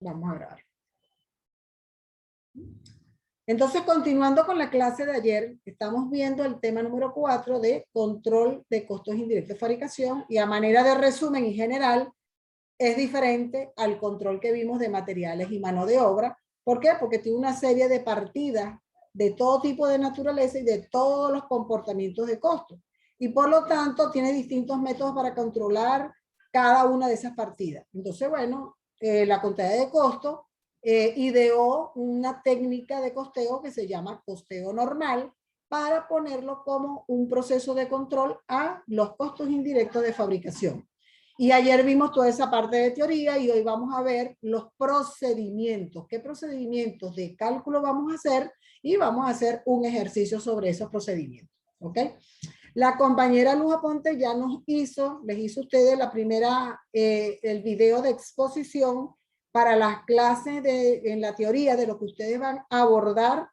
Vamos a grabar. Entonces, continuando con la clase de ayer, estamos viendo el tema número 4 de control de costos indirectos de fabricación, y a manera de resumen y general, es diferente al control que vimos de materiales y mano de obra. ¿Por qué? Porque tiene una serie de partidas de todo tipo de naturaleza y de todos los comportamientos de costo. Y por lo tanto, tiene distintos métodos para controlar cada una de esas partidas. Entonces, bueno, la contabilidad de costos ideó una técnica de costeo que se llama costeo normal para ponerlo como un proceso de control a los costos indirectos de fabricación. Y ayer vimos toda esa parte de teoría y hoy vamos a ver los procedimientos. ¿Qué procedimientos de cálculo vamos a hacer? Y vamos a hacer un ejercicio sobre esos procedimientos. ¿Ok? La compañera Luz Aponte ya les hizo a ustedes la primera, el video de exposición para las clases en la teoría de lo que ustedes van a abordar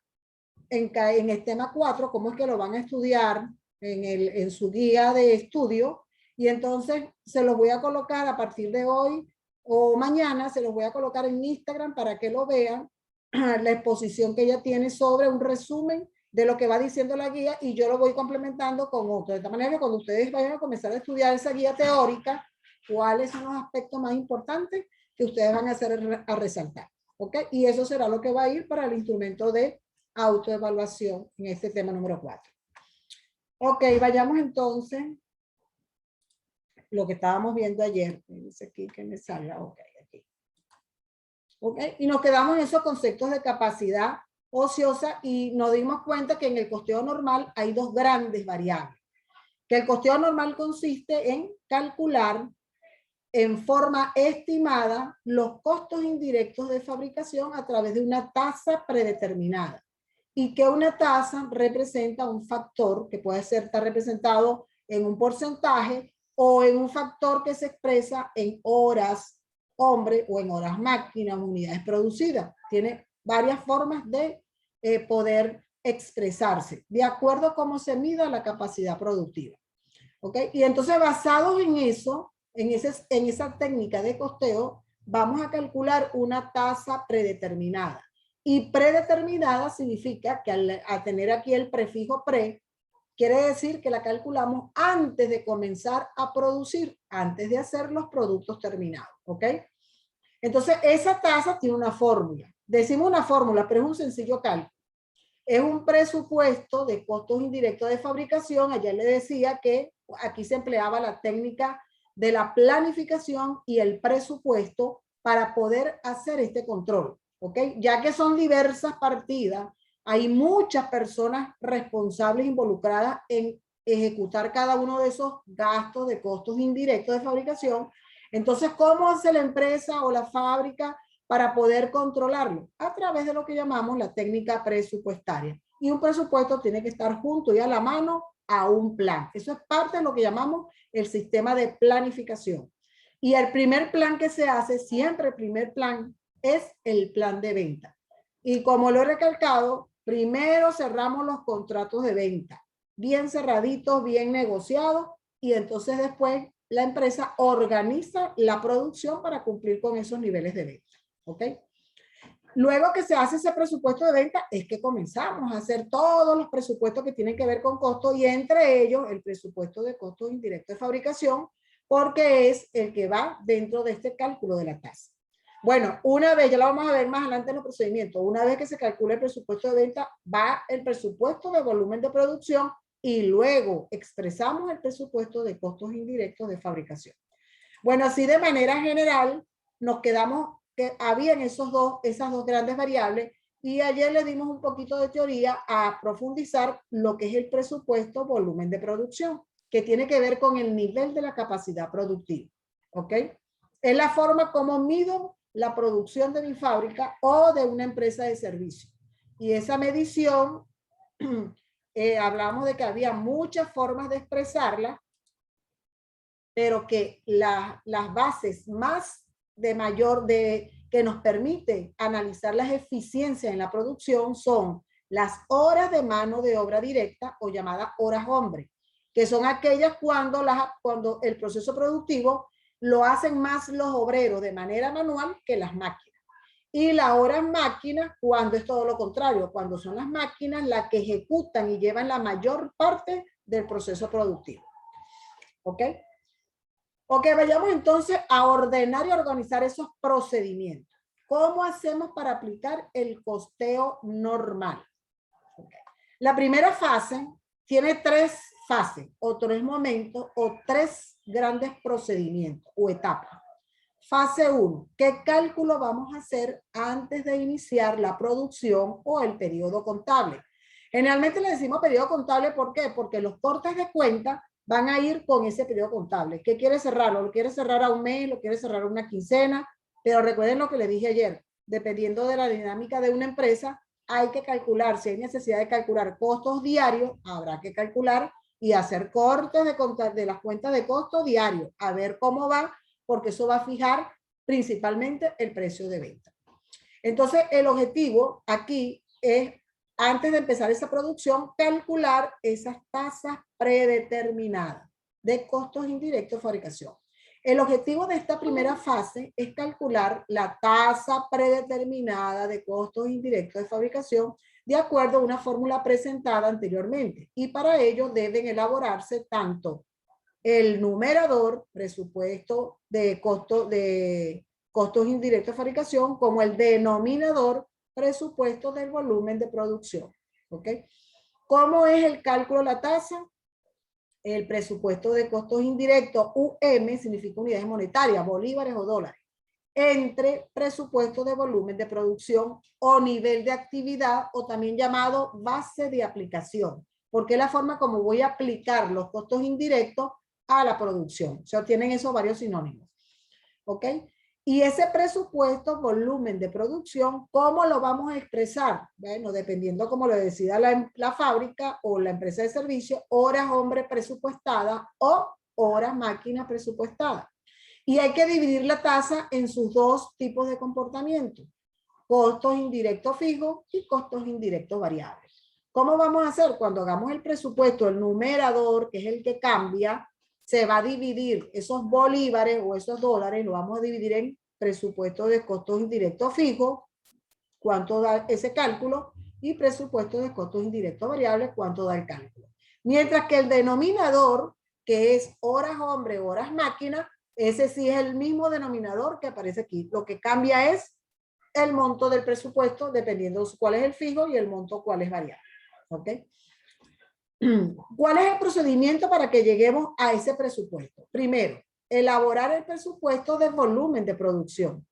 en el tema 4, cómo es que lo van a estudiar en su guía de estudio. Y entonces se los voy a colocar a partir de hoy o mañana, se los voy a colocar en Instagram para que lo vean, la exposición que ella tiene sobre un resumen de lo que va diciendo la guía, y yo lo voy complementando con otro. De esta manera que cuando ustedes vayan a comenzar a estudiar esa guía teórica, cuáles son los aspectos más importantes que ustedes van a hacer a resaltar. ¿Ok? Y eso será lo que va a ir para el instrumento de autoevaluación en este tema número 4. Ok, vayamos entonces lo que estábamos viendo ayer. Dice aquí que me salga. Ok, aquí. Ok, y nos quedamos en esos conceptos de capacidad ociosa y nos dimos cuenta que en el costeo normal hay dos grandes variables. Que el costeo normal consiste en calcular en forma estimada los costos indirectos de fabricación a través de una tasa predeterminada, y que una tasa representa un factor que puede estar representado en un porcentaje o en un factor que se expresa en horas hombre o en horas máquina, unidades producidas. Tiene varias formas de poder expresarse de acuerdo a cómo se mida la capacidad productiva. ¿Ok? Y entonces, basados en eso, en esa técnica de costeo, vamos a calcular una tasa predeterminada. Y predeterminada significa que al tener aquí el prefijo pre, quiere decir que la calculamos antes de comenzar a producir, antes de hacer los productos terminados. ¿Ok? Entonces, esa tasa tiene una fórmula. Decimos una fórmula, pero es un sencillo cálculo. Es un presupuesto de costos indirectos de fabricación. Ayer le decía que aquí se empleaba la técnica de la planificación y el presupuesto para poder hacer este control, ¿ok? Ya que son diversas partidas, hay muchas personas responsables involucradas en ejecutar cada uno de esos gastos de costos indirectos de fabricación. Entonces, ¿cómo hace la empresa o la fábrica para poder controlarlo? A través de lo que llamamos la técnica presupuestaria. Y un presupuesto tiene que estar junto y a la mano a un plan. Eso es parte de lo que llamamos el sistema de planificación. Y el primer plan que se hace, siempre el primer plan, es el plan de venta. Y como lo he recalcado, primero cerramos los contratos de venta, bien cerraditos, bien negociados, y entonces después la empresa organiza la producción para cumplir con esos niveles de venta. ¿Ok? Luego que se hace ese presupuesto de venta es que comenzamos a hacer todos los presupuestos que tienen que ver con costos, y entre ellos el presupuesto de costos indirectos de fabricación, porque es el que va dentro de este cálculo de la tasa. Bueno, una vez, ya lo vamos a ver más adelante en los procedimientos, una vez que se calcula el presupuesto de venta, va el presupuesto de volumen de producción y luego expresamos el presupuesto de costos indirectos de fabricación. Bueno, así de manera general nos quedamos que habían esas dos grandes variables, y ayer le dimos un poquito de teoría a profundizar lo que es el presupuesto volumen de producción, que tiene que ver con el nivel de la capacidad productiva. ¿Ok? Es la forma como mido la producción de mi fábrica o de una empresa de servicio. Y esa medición, hablamos de que había muchas formas de expresarla, pero que las bases más que nos permiten analizar las eficiencias en la producción son las horas de mano de obra directa, o llamadas horas hombre, que son aquellas cuando el proceso productivo lo hacen más los obreros de manera manual que las máquinas. Y la hora máquina cuando es todo lo contrario, cuando son las máquinas las que ejecutan y llevan la mayor parte del proceso productivo. ¿Ok? Ok, vayamos entonces a ordenar y organizar esos procedimientos. ¿Cómo hacemos para aplicar el costeo normal? Okay. La primera fase tiene tres fases, o tres momentos, o tres grandes procedimientos o etapas. Fase 1, ¿qué cálculo vamos a hacer antes de iniciar la producción o el periodo contable? Generalmente le decimos periodo contable, ¿por qué? Porque los cortes de cuenta van a ir con ese periodo contable. ¿Qué quiere cerrarlo? ¿Lo quiere cerrar a un mes? ¿Lo quiere cerrar a una quincena? Pero recuerden lo que les dije ayer, dependiendo de la dinámica de una empresa, hay que calcular, si hay necesidad de calcular costos diarios, habrá que calcular y hacer cortes de las cuentas de costo diario, a ver cómo va, porque eso va a fijar principalmente el precio de venta. Entonces, el objetivo aquí es, antes de empezar esa producción, calcular esas tasas predeterminadas de costos indirectos de fabricación. El objetivo de esta primera fase es calcular la tasa predeterminada de costos indirectos de fabricación de acuerdo a una fórmula presentada anteriormente. Y para ello deben elaborarse tanto el numerador, presupuesto de costos indirectos de fabricación, como el denominador, presupuesto del volumen de producción. ¿Ok? ¿Cómo es el cálculo de la tasa? El presupuesto de costos indirectos, UM, significa unidades monetarias, bolívares o dólares, entre presupuesto de volumen de producción o nivel de actividad, o también llamado base de aplicación, porque es la forma como voy a aplicar los costos indirectos a la producción. O sea, tienen esos varios sinónimos. ¿Ok? Y ese presupuesto, volumen de producción, ¿cómo lo vamos a expresar? Bueno, dependiendo cómo lo decida la fábrica o la empresa de servicio, horas hombre presupuestadas o horas máquina presupuestadas. Y hay que dividir la tasa en sus dos tipos de comportamiento: costos indirectos fijos y costos indirectos variables. ¿Cómo vamos a hacer? Cuando hagamos el presupuesto, el numerador, que es el que cambia, se va a dividir esos bolívares o esos dólares, lo vamos a dividir en presupuesto de costos indirectos fijos, cuánto da ese cálculo, y presupuesto de costos indirectos variables, cuánto da el cálculo. Mientras que el denominador, que es horas hombre, horas máquina, ese sí es el mismo denominador que aparece aquí. Lo que cambia es el monto del presupuesto, dependiendo cuál es el fijo y el monto cuál es variable. ¿Ok? ¿Cuál es el procedimiento para que lleguemos a ese presupuesto? Primero, elaborar el presupuesto del volumen de producción.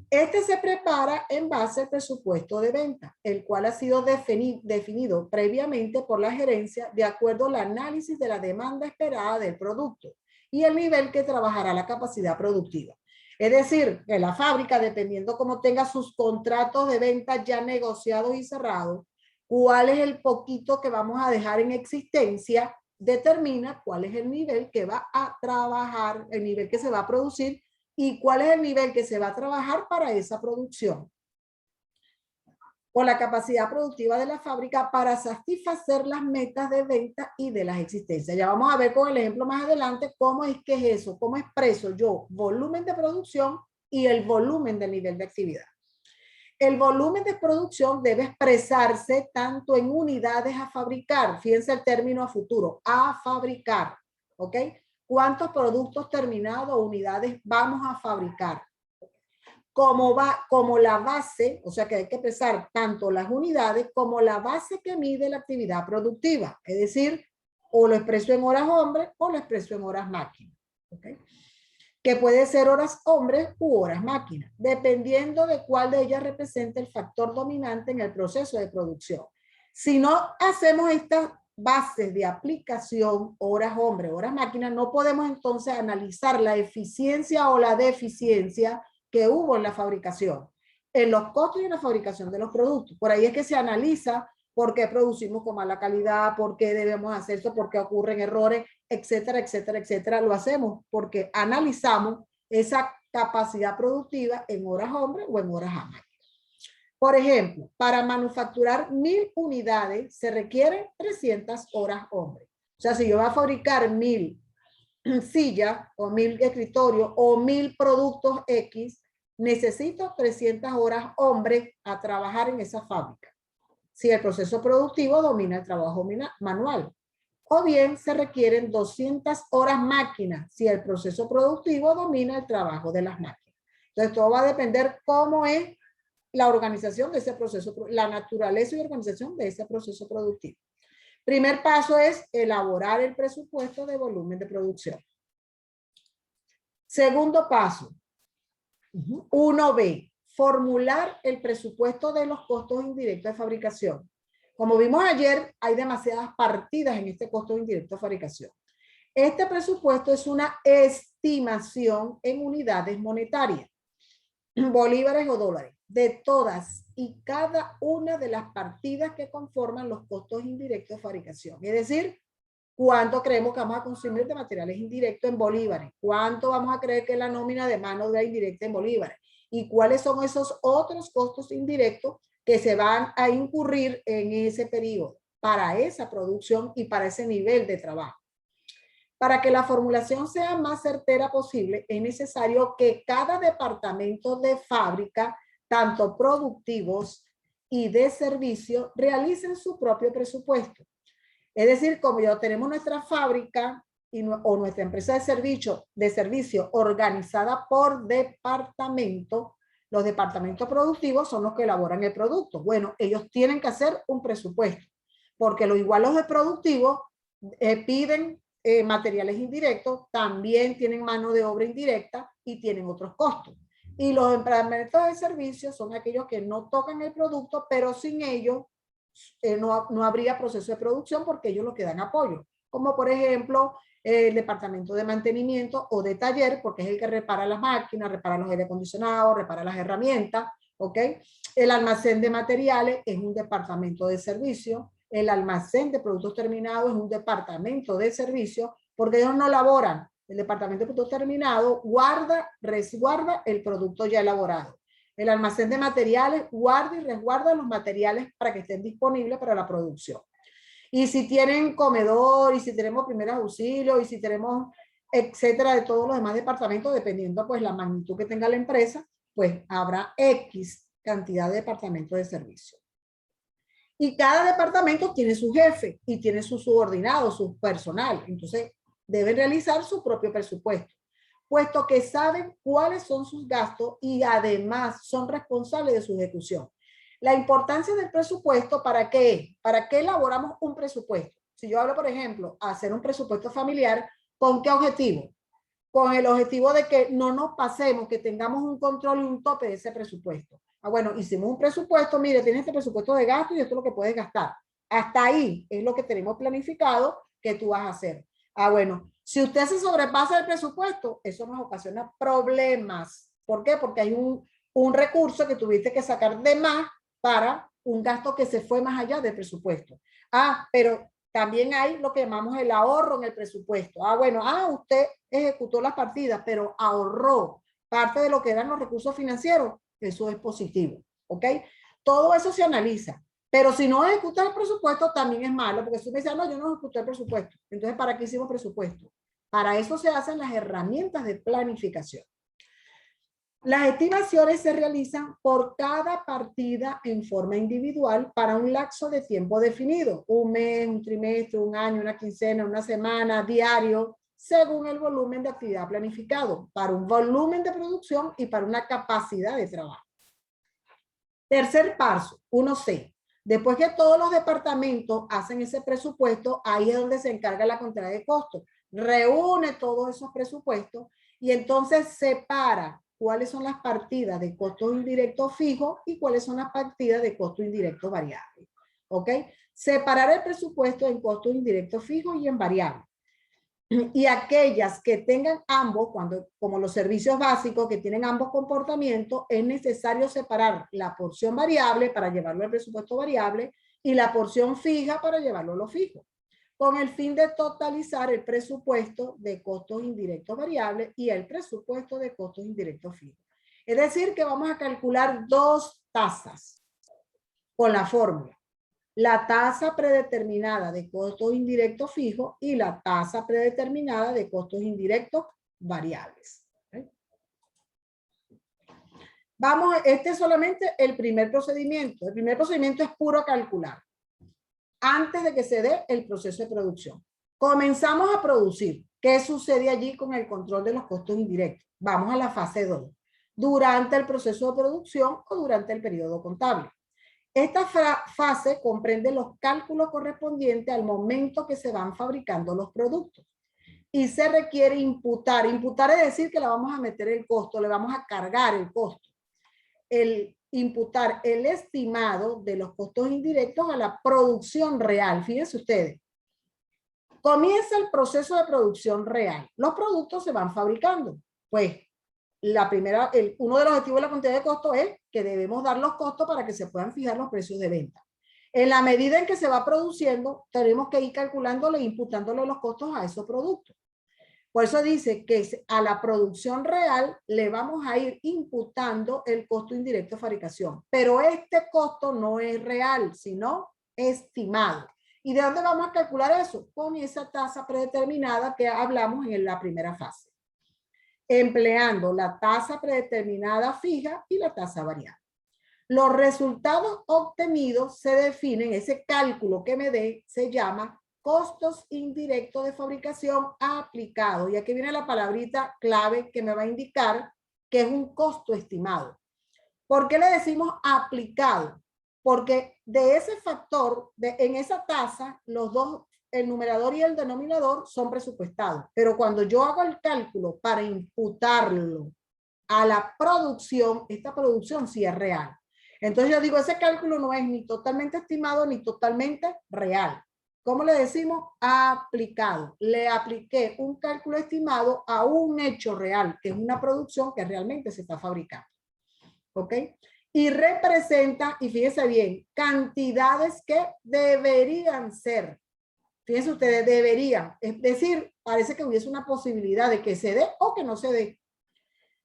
Este se prepara en base al presupuesto de venta, el cual ha sido definido previamente por la gerencia de acuerdo al análisis de la demanda esperada del producto y el nivel que trabajará la capacidad productiva. Es decir, que la fábrica, dependiendo cómo tenga sus contratos de venta ya negociados y cerrados, cuál es el poquito que vamos a dejar en existencia, determina cuál es el nivel que va a trabajar, el nivel que se va a producir y cuál es el nivel que se va a trabajar para esa producción, o la capacidad productiva de la fábrica para satisfacer las metas de venta y de las existencias. Ya vamos a ver con el ejemplo más adelante cómo es que es eso, cómo expreso yo volumen de producción y el volumen del nivel de actividad. El volumen de producción debe expresarse tanto en unidades a fabricar, fíjense el término a futuro, a fabricar, ¿ok? ¿Cuántos productos terminados o unidades vamos a fabricar? Como la base, o sea que hay que expresar tanto las unidades como la base que mide la actividad productiva, es decir, o lo expreso en horas hombre o lo expreso en horas máquina, ¿ok? Que puede ser horas hombre u horas máquina, dependiendo de cuál de ellas represente el factor dominante en el proceso de producción. Si no hacemos estas bases de aplicación, horas hombre, horas máquina, no podemos entonces analizar la eficiencia o la deficiencia que hubo en la fabricación, en los costos y en la fabricación de los productos. Por ahí es que se analiza por qué producimos con mala calidad, por qué debemos hacer esto, por qué ocurren errores, etcétera, etcétera, etcétera. Lo hacemos porque analizamos esa capacidad productiva en horas hombre o en horas a máquina. Por ejemplo, para manufacturar 1000 unidades se requieren 300 horas hombre. O sea, si yo voy a fabricar 1000 sillas o 1000 escritorios o 1000 productos X, necesito 300 horas hombres a trabajar en esa fábrica, si el proceso productivo domina el trabajo manual. O bien se requieren 200 horas máquinas, si el proceso productivo domina el trabajo de las máquinas. Entonces, todo va a depender cómo es la organización de ese proceso, la naturaleza y organización de ese proceso productivo. Primer paso es elaborar el presupuesto de volumen de producción. Segundo paso, 1B, formular el presupuesto de los costos indirectos de fabricación. Como vimos ayer, hay demasiadas partidas en este costo indirecto de fabricación. Este presupuesto es una estimación en unidades monetarias, bolívares o dólares, de todas y cada una de las partidas que conforman los costos indirectos de fabricación. Es decir, cuánto creemos que vamos a consumir de materiales indirectos en bolívares, cuánto vamos a creer que es la nómina de mano de obra indirecta en bolívares y cuáles son esos otros costos indirectos que se van a incurrir en ese periodo para esa producción y para ese nivel de trabajo. Para que la formulación sea más certera posible, es necesario que cada departamento de fábrica, tanto productivos y de servicio, realicen su propio presupuesto. Es decir, como ya tenemos nuestra fábrica o nuestra empresa de servicio organizada por departamento, los departamentos productivos son los que elaboran el producto. Bueno, ellos tienen que hacer un presupuesto, porque lo igual los de productivos piden materiales indirectos, también tienen mano de obra indirecta y tienen otros costos. Y los departamentos de servicio son aquellos que no tocan el producto, pero sin ellos no habría proceso de producción porque ellos lo que dan apoyo. Como por ejemplo, el departamento de mantenimiento o de taller, porque es el que repara las máquinas, repara los aire acondicionados, repara las herramientas, ¿ok? El almacén de materiales es un departamento de servicio. El almacén de productos terminados es un departamento de servicio, porque ellos no elaboran. El departamento de productos terminados resguarda el producto ya elaborado. El almacén de materiales guarda y resguarda los materiales para que estén disponibles para la producción. Y si tienen comedor, y si tenemos primeros auxilios, y si tenemos, etcétera, de todos los demás departamentos, dependiendo pues la magnitud que tenga la empresa, pues habrá X cantidad de departamentos de servicio. Y cada departamento tiene su jefe y tiene su subordinado, su personal. Entonces, deben realizar su propio presupuesto, puesto que saben cuáles son sus gastos y además son responsables de su ejecución. La importancia del presupuesto, ¿para qué? ¿Para qué elaboramos un presupuesto? Si yo hablo, por ejemplo, hacer un presupuesto familiar, ¿con qué objetivo? Con el objetivo de que no nos pasemos, que tengamos un control y un tope de ese presupuesto. Ah, bueno, hicimos un presupuesto, mire, tienes este presupuesto de gasto y esto es lo que puedes gastar. Hasta ahí es lo que tenemos planificado que tú vas a hacer. Ah, bueno, si usted se sobrepasa el presupuesto, eso nos ocasiona problemas. ¿Por qué? Porque hay un recurso que tuviste que sacar de más para un gasto que se fue más allá del presupuesto. Ah, pero también hay lo que llamamos el ahorro en el presupuesto. Ah, bueno, usted ejecutó las partidas, pero ahorró parte de lo que eran los recursos financieros. Eso es positivo, ¿ok? Todo eso se analiza. Pero si no ejecutas el presupuesto, también es malo, porque si me dice, no, yo no ejecuté el presupuesto. Entonces, ¿para qué hicimos presupuesto? Para eso se hacen las herramientas de planificación. Las estimaciones se realizan por cada partida en forma individual para un lapso de tiempo definido, un mes, un trimestre, un año, una quincena, una semana, diario, según el volumen de actividad planificado, para un volumen de producción y para una capacidad de trabajo. Tercer paso, 1C. Después que todos los departamentos hacen ese presupuesto, ahí es donde se encarga la contabilidad de costos. Reúne todos esos presupuestos y entonces separa cuáles son las partidas de costos indirectos fijos y cuáles son las partidas de costos indirectos variables. ¿Ok? Separar el presupuesto en costos indirectos fijos y en variables. Y aquellas que tengan ambos, como los servicios básicos que tienen ambos comportamientos, es necesario separar la porción variable para llevarlo al presupuesto variable y la porción fija para llevarlo a lo fijo, con el fin de totalizar el presupuesto de costos indirectos variables y el presupuesto de costos indirectos fijos. Es decir, que vamos a calcular dos tasas con la fórmula. La tasa predeterminada de costos indirectos fijos y la tasa predeterminada de costos indirectos variables. ¿Okay? Vamos, este es solamente el primer procedimiento. El primer procedimiento es puro calcular, antes de que se dé el proceso de producción. Comenzamos a producir. ¿Qué sucede allí con el control de los costos indirectos? Vamos a la fase 2. Durante el proceso de producción o durante el periodo contable. Esta fase comprende los cálculos correspondientes al momento que se van fabricando los productos. Y se requiere imputar. Imputar es decir que le vamos a meter el costo, le vamos a cargar el costo. El imputar el estimado de los costos indirectos a la producción real. Fíjense ustedes. Comienza el proceso de producción real. Los productos se van fabricando. Pues uno de los objetivos de la contabilidad de costos es que debemos dar los costos para que se puedan fijar los precios de venta. En la medida en que se va produciendo, tenemos que ir calculándole e imputándole los costos a esos productos. Por eso dice que a la producción real le vamos a ir imputando el costo indirecto de fabricación. Pero este costo no es real, sino estimado. ¿Y de dónde vamos a calcular eso? Con esa tasa predeterminada que hablamos en la primera fase, empleando la tasa predeterminada fija y la tasa variable. Los resultados obtenidos se definen, ese cálculo que me dé se llama costos indirectos de fabricación aplicados. Y aquí viene la palabrita clave que me va a indicar que es un costo estimado. ¿Por qué le decimos aplicado? Porque de ese factor, en esa tasa, los dos, el numerador y el denominador, son presupuestados. Pero cuando yo hago el cálculo para imputarlo a la producción, esta producción sí es real. Entonces yo digo, ese cálculo no es ni totalmente estimado ni totalmente real. ¿Cómo le decimos? Aplicado. Le apliqué un cálculo estimado a un hecho real, que es una producción que realmente se está fabricando. ¿Ok? Y representa, y fíjense bien, cantidades que deberían ser. Fíjense ustedes, deberían. Es decir, parece que hubiese una posibilidad de que se dé o que no se dé.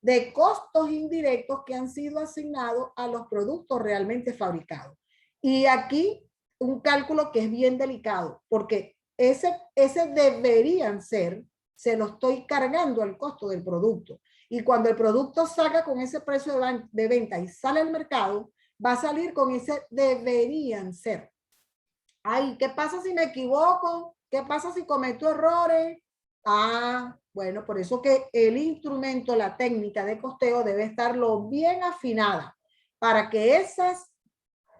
De costos indirectos que han sido asignados a los productos realmente fabricados. Y aquí un cálculo que es bien delicado, porque ese deberían ser, se lo estoy cargando al costo del producto. Y cuando el producto salga con ese precio de venta y sale al mercado, va a salir con ese deberían ser. Ay, ¿qué pasa si me equivoco? ¿Qué pasa si cometo errores? Bueno, por eso que el instrumento, la técnica de costeo debe estarlo bien afinada para que esas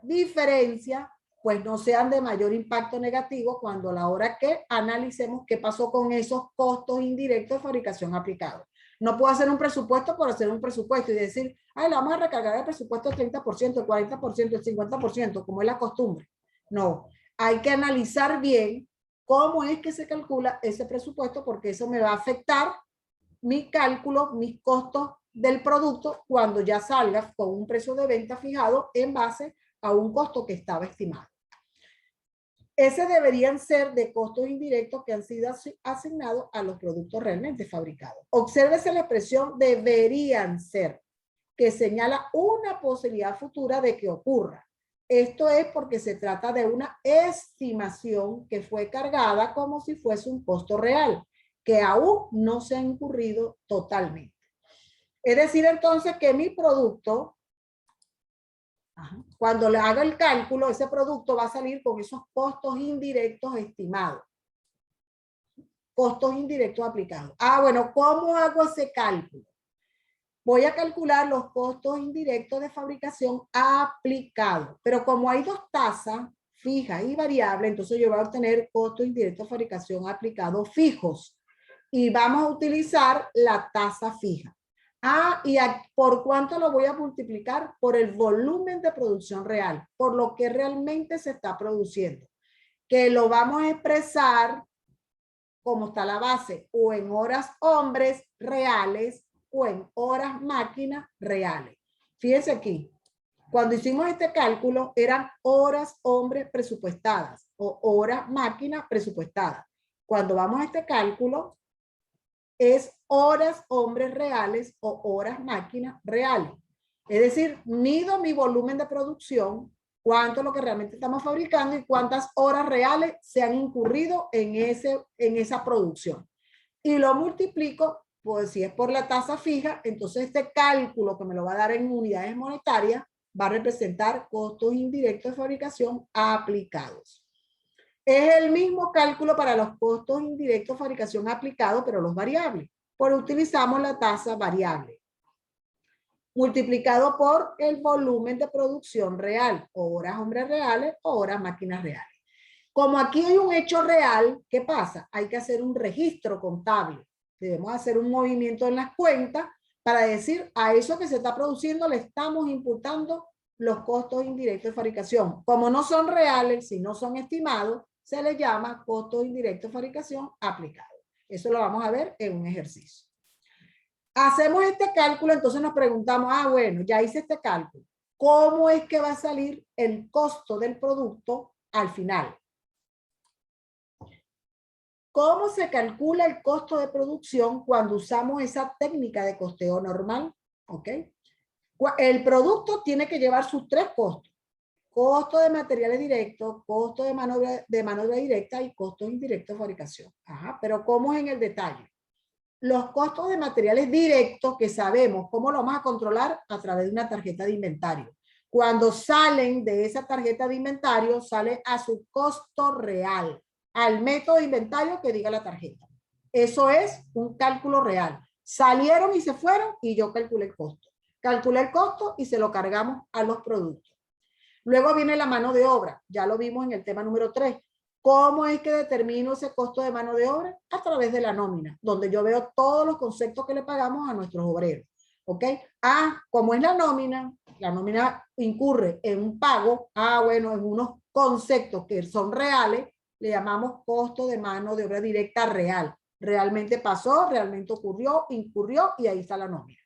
diferencias pues no sean de mayor impacto negativo cuando a la hora que analicemos qué pasó con esos costos indirectos de fabricación aplicados. No puedo hacer un presupuesto por hacer un presupuesto y decir, ay, le vamos a recargar el presupuesto del 30%, el 40%, el 50%, como es la costumbre. No, hay que analizar bien cómo es que se calcula ese presupuesto porque eso me va a afectar mi cálculo, mis costos del producto cuando ya salga con un precio de venta fijado en base a un costo que estaba estimado. Ese deberían ser de costos indirectos que han sido asignados a los productos realmente fabricados. Obsérvese la expresión deberían ser, que señala una posibilidad futura de que ocurra. Esto es porque se trata de una estimación que fue cargada como si fuese un costo real, que aún no se ha incurrido totalmente. Es decir, entonces, que mi producto, cuando le haga el cálculo, ese producto va a salir con esos costos indirectos estimados. Costos indirectos aplicados. Bueno, ¿cómo hago ese cálculo? Voy a calcular los costos indirectos de fabricación aplicados. Pero como hay dos tasas, fijas y variables, entonces yo voy a obtener costos indirectos de fabricación aplicados fijos. Y vamos a utilizar la tasa fija. ¿Y por cuánto lo voy a multiplicar? Por el volumen de producción real, por lo que realmente se está produciendo. Que lo vamos a expresar, como está la base, o en horas hombres reales o en horas máquinas reales. Fíjense aquí, cuando hicimos este cálculo eran horas hombres presupuestadas o horas máquinas presupuestadas. Cuando vamos a este cálculo es horas hombres reales o horas máquinas reales. Es decir, mido mi volumen de producción, cuánto es lo que realmente estamos fabricando y cuántas horas reales se han incurrido en esa producción. Y lo multiplico pues si es por la tasa fija, entonces este cálculo que me lo va a dar en unidades monetarias va a representar costos indirectos de fabricación aplicados. Es el mismo cálculo para los costos indirectos de fabricación aplicados, pero los variables, porque utilizamos la tasa variable, multiplicado por el volumen de producción real, horas hombres reales o horas máquinas reales. Como aquí hay un hecho real, ¿qué pasa? Hay que hacer un registro contable. Debemos hacer un movimiento en las cuentas para decir a eso que se está produciendo le estamos imputando los costos indirectos de fabricación. Como no son reales, si no son estimados, se les llama costos indirectos de fabricación aplicados. Eso lo vamos a ver en un ejercicio. Hacemos este cálculo, entonces nos preguntamos, bueno, ya hice este cálculo. ¿Cómo es que va a salir el costo del producto al final? ¿Cómo se calcula el costo de producción cuando usamos esa técnica de costeo normal? ¿Ok? El producto tiene que llevar sus tres costos. Costo de materiales directos, costo de mano de obra directa y costos indirectos de fabricación. Ajá, pero ¿cómo es en el detalle? Los costos de materiales directos que sabemos cómo lo vamos a controlar a través de una tarjeta de inventario. Cuando salen de esa tarjeta de inventario, sale a su costo real, al método de inventario que diga la tarjeta. Eso es un cálculo real. Salieron y se fueron y yo calculé el costo. Calculé el costo y se lo cargamos a los productos. Luego viene la mano de obra. Ya lo vimos en el tema número 3. ¿Cómo es que determino ese costo de mano de obra? A través de la nómina, donde yo veo todos los conceptos que le pagamos a nuestros obreros. ¿Ok? ¿Cómo es la nómina incurre en un pago, bueno, en unos conceptos que son reales, le llamamos costo de mano de obra directa real. Realmente pasó, realmente ocurrió, incurrió y ahí está la nómina.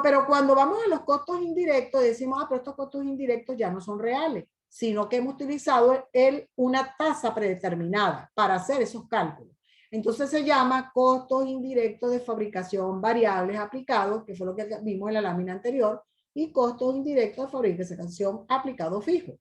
Pero cuando vamos a los costos indirectos, decimos, pero estos costos indirectos ya no son reales, sino que hemos utilizado una tasa predeterminada para hacer esos cálculos. Entonces se llama costos indirectos de fabricación variables aplicados, que fue lo que vimos en la lámina anterior, y costos indirectos de fabricación aplicados fijos.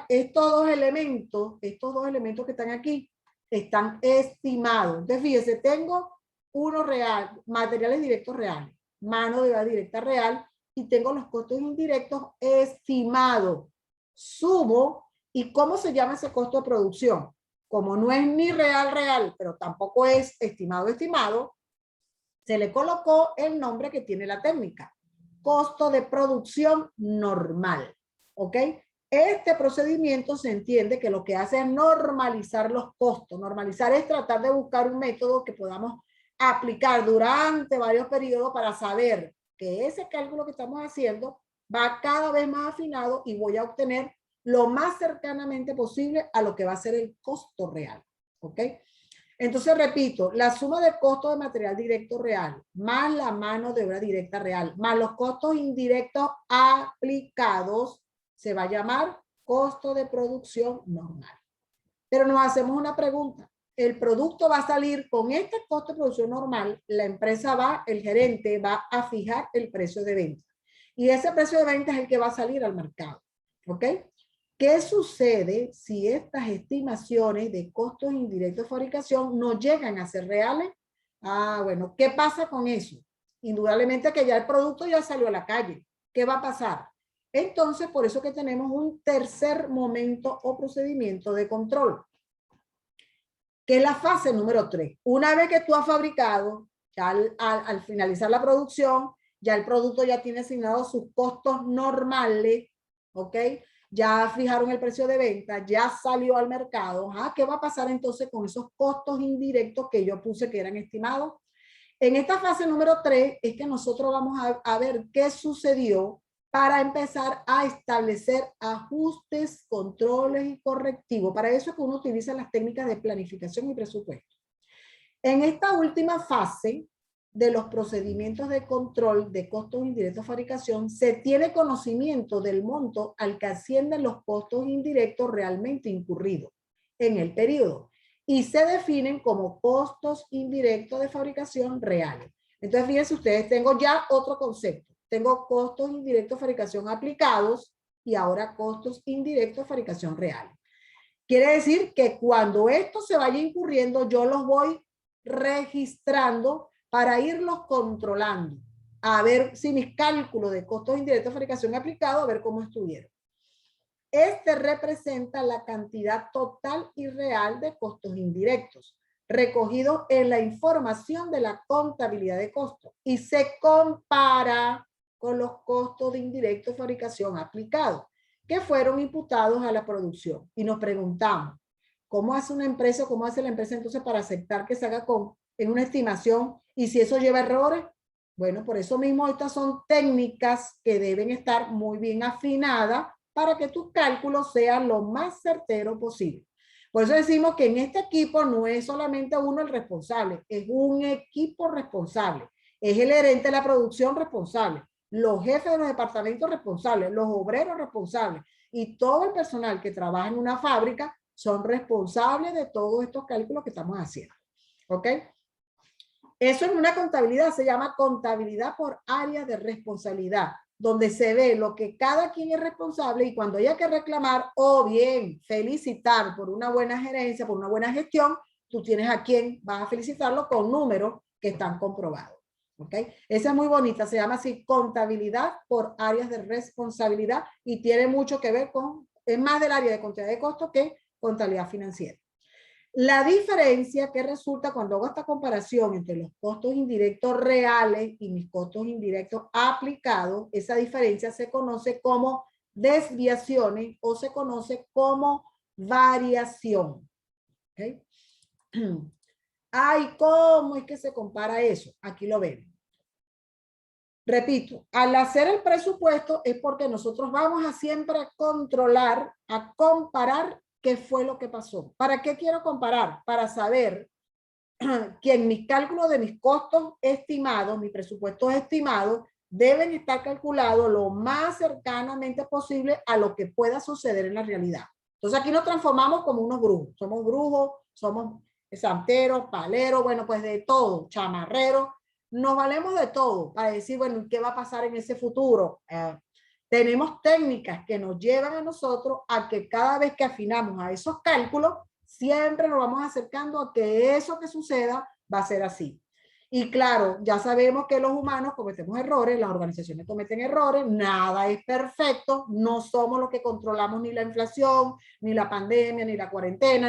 Estos dos elementos que están aquí, están estimados. Entonces, fíjese, tengo uno real, materiales directos reales, mano de obra directa real, y tengo los costos indirectos estimados. Sumo, ¿y cómo se llama ese costo de producción? Como no es ni real, pero tampoco es estimado, se le colocó el nombre que tiene la técnica. Costo de producción normal. ¿Ok? Este procedimiento se entiende que lo que hace es normalizar los costos. Normalizar es tratar de buscar un método que podamos aplicar durante varios periodos para saber que ese cálculo que estamos haciendo va cada vez más afinado y voy a obtener lo más cercanamente posible a lo que va a ser el costo real. ¿Ok? Entonces, repito, la suma de costo de material directo real, más la mano de obra directa real, más los costos indirectos aplicados, se va a llamar costo de producción normal. Pero nos hacemos una pregunta. El producto va a salir con este costo de producción normal, la empresa el gerente va a fijar el precio de venta. Y ese precio de venta es el que va a salir al mercado. ¿Ok? ¿Qué sucede si estas estimaciones de costos indirectos de fabricación no llegan a ser reales? Bueno, ¿qué pasa con eso? Indudablemente que ya el producto ya salió a la calle. ¿Qué va a pasar? Entonces, por eso que tenemos un tercer momento o procedimiento de control, que es la fase número 3. Una vez que tú has fabricado, ya al finalizar la producción, ya el producto ya tiene asignados sus costos normales, ¿ok? Ya fijaron el precio de venta, ya salió al mercado. ¿Qué va a pasar entonces con esos costos indirectos que yo puse que eran estimados? En esta fase número 3 es que nosotros vamos a ver qué sucedió para empezar a establecer ajustes, controles y correctivos. Para eso es que uno utiliza las técnicas de planificación y presupuesto. En esta última fase de los procedimientos de control de costos indirectos de fabricación, se tiene conocimiento del monto al que ascienden los costos indirectos realmente incurridos en el periodo y se definen como costos indirectos de fabricación reales. Entonces, fíjense ustedes, tengo ya otro concepto. Tengo costos indirectos de fabricación aplicados y ahora costos indirectos de fabricación reales. Quiere decir que cuando esto se vaya incurriendo, yo los voy registrando para irlos controlando, a ver si mis cálculos de costos indirectos de fabricación aplicado, a ver cómo estuvieron. Este representa la cantidad total y real de costos indirectos recogidos en la información de la contabilidad de costos y se compara con los costos de indirectos de fabricación aplicados que fueron imputados a la producción. Y nos preguntamos, ¿cómo hace una empresa, cómo hace la empresa entonces para aceptar que se haga en una estimación y si eso lleva errores? Bueno, por eso mismo estas son técnicas que deben estar muy bien afinadas para que tus cálculos sean lo más certeros posible. Por eso decimos que en este equipo no es solamente uno el responsable, es un equipo responsable. Es el gerente de la producción responsable, los jefes de los departamentos responsables, los obreros responsables y todo el personal que trabaja en una fábrica son responsables de todos estos cálculos que estamos haciendo. ¿Ok? Eso en una contabilidad se llama contabilidad por área de responsabilidad, donde se ve lo que cada quien es responsable y cuando haya que reclamar o bien felicitar por una buena gerencia, por una buena gestión, tú tienes a quien vas a felicitarlo con números que están comprobados. ¿Ok? Esa es muy bonita, se llama así contabilidad por áreas de responsabilidad y tiene mucho que ver con, es más del área de contabilidad de costos que contabilidad financiera. La diferencia que resulta cuando hago esta comparación entre los costos indirectos reales y mis costos indirectos aplicados, esa diferencia se conoce como desviaciones o se conoce como variación. ¿Okay? Ay, ¿cómo es que se compara eso? Aquí lo ven. Repito, al hacer el presupuesto es porque nosotros vamos a siempre controlar, a comparar qué fue lo que pasó. ¿Para qué quiero comparar? Para saber que en mis cálculos de mis costos estimados, mis presupuestos estimados, deben estar calculados lo más cercanamente posible a lo que pueda suceder en la realidad. Entonces aquí nos transformamos como unos brujos, somos santeros, paleros, bueno, pues de todo, chamarreros, nos valemos de todo para decir, bueno, ¿qué va a pasar en ese futuro? Tenemos técnicas que nos llevan a nosotros a que cada vez que afinamos a esos cálculos, siempre nos vamos acercando a que eso que suceda va a ser así. Y claro, ya sabemos que los humanos cometemos errores, las organizaciones cometen errores, nada es perfecto, no somos los que controlamos ni la inflación, ni la pandemia, ni la cuarentena,